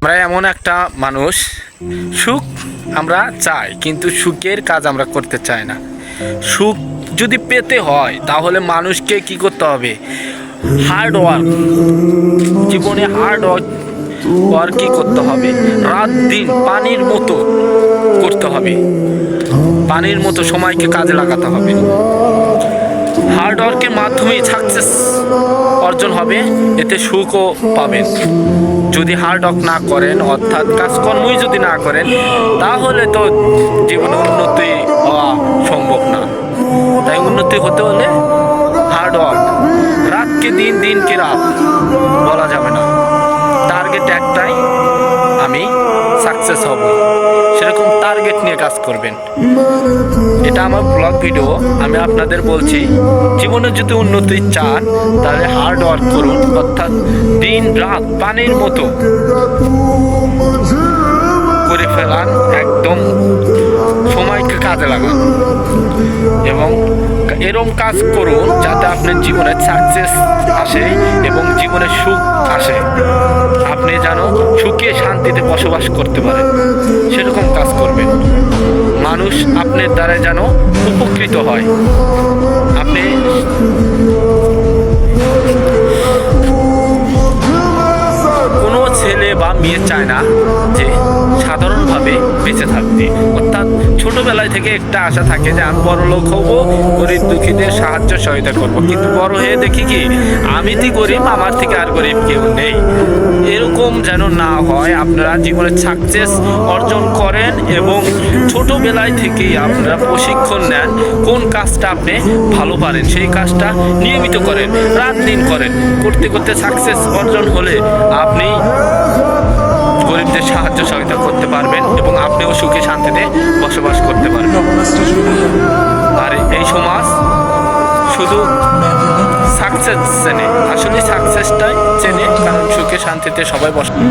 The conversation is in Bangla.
আমরা এমন একটা মানুষ, সুখ আমরা চাই কিন্তু সুখের কাজ আমরা করতে চাই না। সুখ যদি পেতে হয় তাহলে মানুষকে কি করতে হবে? হার্ড ওয়ার্ক, জীবনে হার্ড ওয়ার্কই করতে হবে। রাত দিন পানির মতো করতে হবে, পানির মতো সময়কে কাজে লাগাতে হবে। হার্ড ওয়ার্কের মাধ্যমেই সাকসেস অর্জন হবে, এতে সুখও পাবেন। যদি হার্ড ওয়ার্ক না করেন, অর্থাৎ কাজকর্মই যদি না করেন, তাহলে তো জীবনে উন্নতি হওয়া সম্ভব না। তাই উন্নতি হতে হলে হার্ড ওয়ার্ক, রাতকে দিন, দিনকে রাত বলা যাবে না। টার্গেট একটাই, আমি সাকসেস হব, সেরকম টার্গেট নিয়ে কাজ করবেন। এটা আমার ব্লগ ভিডিও, আমি আপনাদের বলছি জীবনে যদি উন্নতি চান তাহলে হার্ড ওয়ার্ক করুন, অর্থাৎ দিন রাত পানির মতো করে ফেলান, একদম সময়কে কাজে লাগান এবং এরকম কাজ করুন যাতে আপনার জীবনে সাকসেস আসে এবং জীবনে সুখ আসে, আপনি যেন সুখে শান্তিতে বসবাস করতে পারেন, সেরকম কাজ করবেন। মানুষ আপনার দ্বারা যেন উপকৃত হয়। আপনি কোনো ছেলে বা মেয়ে চায় না যে সাধারণভাবে বেঁচে থাকতে, অর্থাৎ ছোটবেলায় থেকে একটা আশা থাকে যে আমি বড় লোক হব, গরিব দুঃখীদের সাহায্য সহায়তা করব, কিন্তু বড় হয়ে দেখি কি আমি তো গরিব, আমার থেকে আর গরিব কেউ নেই। এরকম যেন না হয়, আপনারা জীবনে সাকসেস অর্জন করেন এবং ছোটবেলায় থেকেই আপনারা প্রশিক্ষণ নেন, কোন কাজটা আপনি ভালো পারেন সেই কাজটা নিয়মিত করেন, রাত দিন করেন, করতে করতে সাকসেস অর্জন হলে আপনি গরিবদের সাহায্য সহায়তা করতে পারবেন এবং আপনিও সুখে শান্তিতে বসবাস করতে পারবেন। আর এই সমাজ শুধু সাকসেস চেনে, আসলে সাকসেসটাই চেনে, কারণ সুখে শান্তিতে সবাই বসবাস।